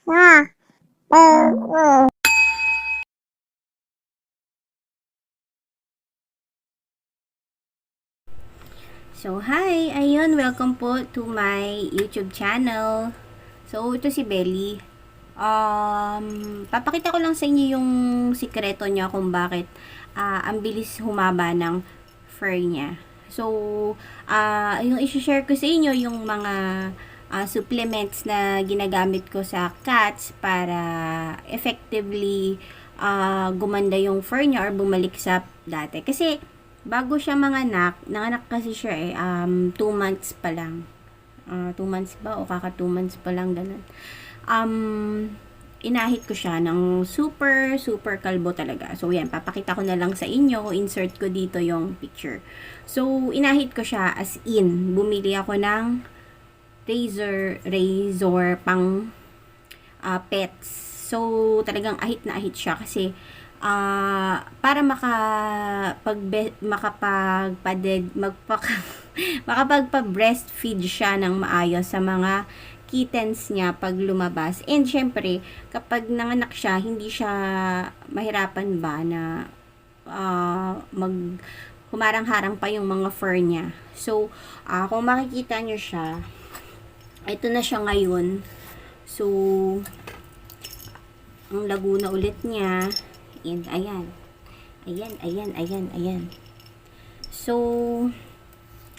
So, hi! Ayun, welcome po to my YouTube channel. So, ito si Belly. Papakita ko lang sa inyo yung sikreto niya kung bakit ang bilis humaba ng fur niya. So, yung isi-share ko sa inyo yung mga supplements na ginagamit ko sa cats para effectively gumanda yung fur niya or bumalik sa dati. Kasi, bago siya nanganak kasi siya 2 months pa lang. 2 months ba? O kaka 2 months pa lang, ganun. Inahit ko siya ng super, super kalbo talaga. So, yan, papakita ko na lang sa inyo. Insert ko dito yung picture. So, inahit ko siya as in. Bumili ako ng razor pang pets. So, talagang ahit na ahit siya kasi para makapagpa-breastfeed siya ng maayos sa mga kittens niya pag lumabas. And syempre, kapag nanganak siya, hindi siya mahirapan ba na humarang-harang pa yung mga fur niya. So, kung makikita nyo siya, ito na siya ngayon. So, ang Laguna ulit niya. And ayan. Ayan. So,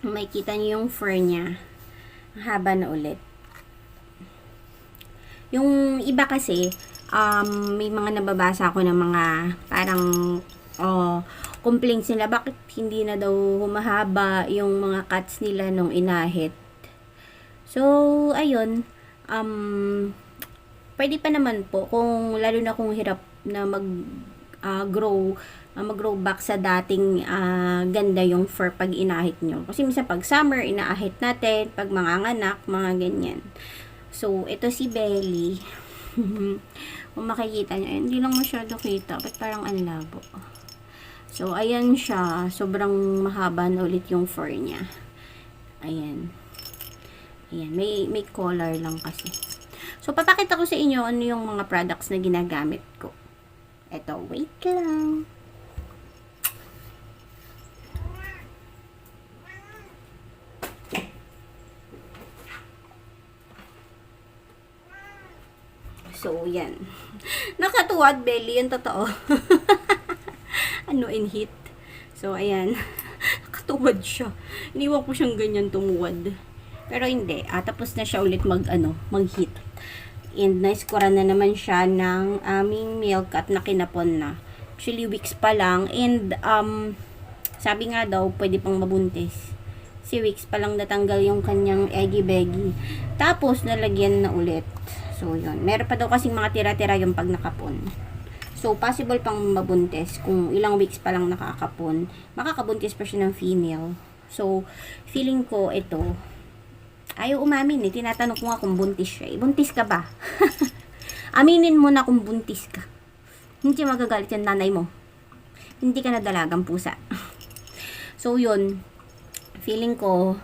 makikita niyo yung fur niya. Ang haba na ulit. Yung iba kasi, may mga nababasa ako ng mga parang complaints nila. Bakit hindi na daw humahaba yung mga cats nila nung inahit? So, ayun. Pwede pa naman po kung lalo na kung hirap na mag-grow back sa dating ganda yung fur pag inahit nyo. Kasi minsan pag summer, inaahit natin, pag manganganak, mga ganyan. So, ito si Belly. Kung makikita nyo, hindi lang masyado kita. Ba't parang ang labo? So, ayan siya. Sobrang mahaba na ulit yung fur niya. Ayan. May collar lang kasi. So, papakita ko sa inyo ano yung mga products na ginagamit ko. Ito, wait lang. So, yan. Nakatuwad, Belly. Yung totoo. Ano, in heat. So, ayan. Nakatuwad siya. Iniwan ko siyang ganyan tumuwad. Pero hindi. Tapos na siya ulit mag-heat. And na-scorean na naman siya ng aming milk at nakinapon na. Actually, weeks pa lang. And, sabi nga daw, pwede pang mabuntis. Si weeks pa lang natanggal yung kanyang eggy-beggy. Tapos, nalagyan na ulit. So, yun. Meron pa daw kasing mga tira-tira yung pag nakapon. So, possible pang mabuntis. Kung ilang weeks pa lang nakakapon, makakabuntis pa siya ng female. So, feeling ko ito, ayaw umamin eh. Tinatanong ko nga kung buntis siya. Buntis ka ba? Aminin mo na kung buntis ka. Hindi magagalit yung nanay mo. Hindi ka na dalagang pusa. So, yun. Feeling ko,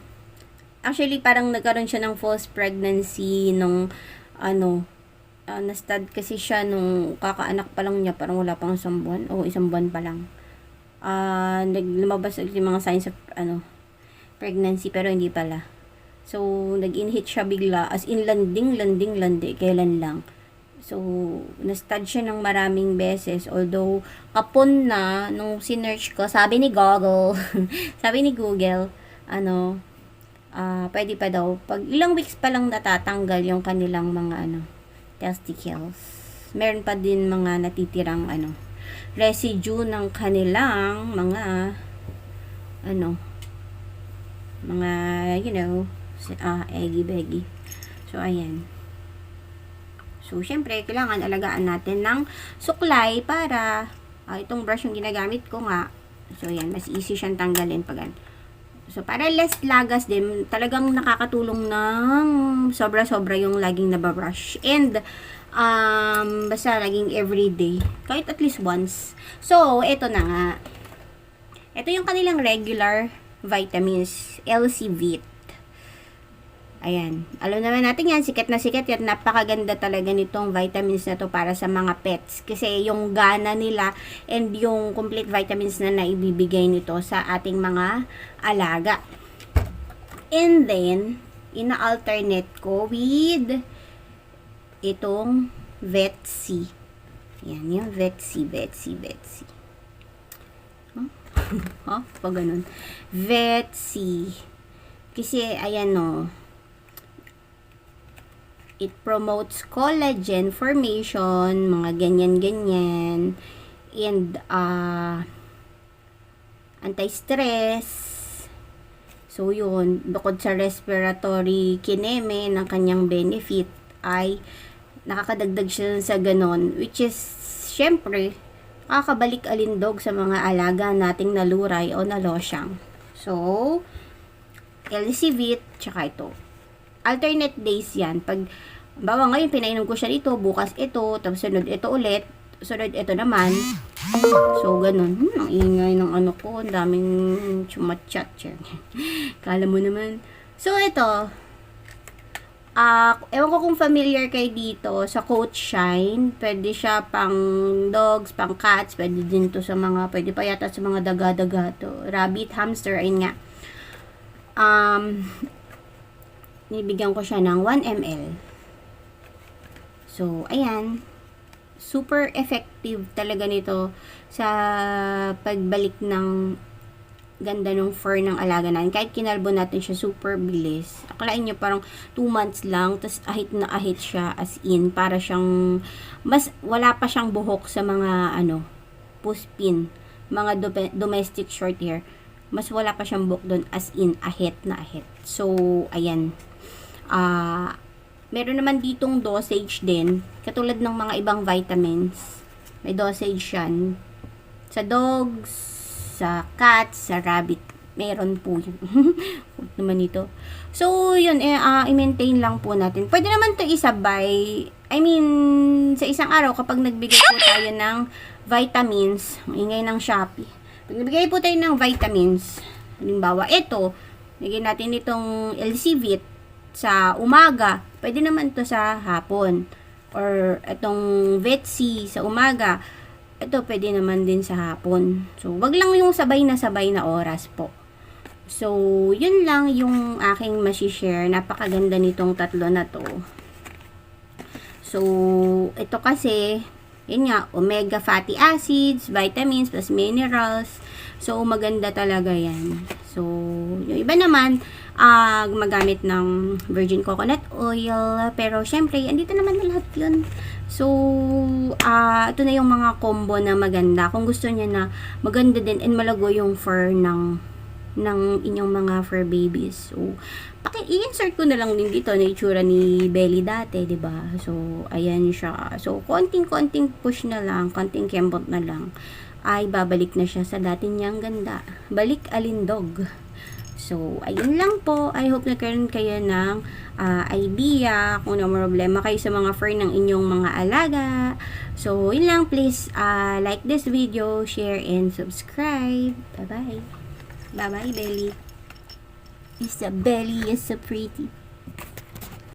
actually, parang nagkaroon siya ng false pregnancy nung, na-stud kasi siya nung kakaanak pa lang niya. Parang wala pang 1 buwan. O, 1 buwan pa lang. Lumabas yung mga signs of, pregnancy, pero hindi pala. So, nag-inhit siya bigla. As in, landing. Kailan lang. So, na-stud siya ng maraming beses. Although, kapon na, nung sinearch ko, sabi ni Google, pwede pa daw. Pag ilang weeks pa lang natatanggal yung kanilang mga, testicles. Meron pa din mga natitirang, residue ng kanilang mga, eggy-beggy. So, ayan. So, syempre, kailangan alagaan natin ng suklay para, itong brush yung ginagamit ko nga. So, ayan, mas easy siyang tanggalin pag So, para less lagas din, talagang nakakatulong ng sobra-sobra yung laging nababrush. And, basta laging everyday. Kahit at least once. So, ito na nga. Ito yung kanilang regular vitamins, LC Vit. Ayan. Alam naman natin yan, sikat na sikat yan. Napakaganda talaga nitong vitamins na to para sa mga pets. Kasi yung gana nila and yung complete vitamins na naibibigay nito sa ating mga alaga. And then, ina-alternate ko with itong Vetsi. Yan, yung Vetsi. Huh? Pag ganun. Vetsi. Kasi, ayan o. It promotes collagen formation, mga ganyan-ganyan. And, anti-stress. So, yun. Bukod sa respiratory kineme ng kanyang benefit, ay nakakadagdag siya sa ganon. Which is, syempre, nakakabalik alindog sa mga alaga nating naluray o nalosyang. So, LCVit, tsaka ito. Alternate days yan. Pag, bawa ngayon, pinainom ko siya dito, bukas ito, tapos sunod ito ulit, sunod ito naman. So, ganun. Ang ingay ng ano ko, ang daming chumat-chat. Kala mo naman. So, ito, ewan ko kung familiar kayo dito sa Coach Shine. Pwede siya pang dogs, pang cats, pwede din to sa mga, pwede pa yata sa mga daga-daga to. Rabbit, hamster, ayun nga. Nibigyan ko siya ng 1 ml. So, ayan. Super effective talaga nito sa pagbalik ng ganda ng fur ng alaga natin. Kahit kinalbo natin siya, super bilis. Akalain nyo parang 2 months lang, tapos ahit na ahit siya, as in, para siyang, mas wala pa siyang buhok sa mga, puspin, mga domestic short hair. Mas wala pa siyang buhok doon, as in, ahit na ahit. So, ayan. Meron naman ditong dosage din, katulad ng mga ibang vitamins. May dosage yan. Sa dogs, sa cats, sa rabbit, meron po yun. naman ito. So, yun, i-maintain lang po natin. Pwede naman ito isabay. I mean, sa isang araw, kapag nagbigay po tayo ng vitamins, ingay ng Shopee. Pag nagbigay po tayo ng vitamins, halimbawa, ito, bigyan natin itong LCVit sa umaga, pwede naman to sa hapon. Or itong Vetsi sa umaga, ito pwede naman din sa hapon. So, wag lang yung sabay na oras po. So, yun lang yung aking masishare. Napakaganda nitong tatlo na to. So, ito kasi, yun nga, omega fatty acids, vitamins, plus minerals. So, maganda talaga yan. So, yung iba naman, gumagamit ng virgin coconut oil. Pero, syempre, andito naman na lahat yun. So, ito na yung mga combo na maganda. Kung gusto niya na maganda din and malago yung fur ng inyong mga fur babies. So, i-insert ko na lang din dito na itsura ni Belly dati, 'di ba? So, ayan siya. So, konting-konting push na lang, konting kembot na lang, ay babalik na siya sa dati niyang ganda. Balik alindog. So, ayun lang po. I hope nagkaroon kayo ng idea kung ano problema kayo sa mga fur ng inyong mga alaga. So, yun lang. Please like this video, share, and subscribe. Bye-bye. Bye-bye, Belly. Belly is so pretty.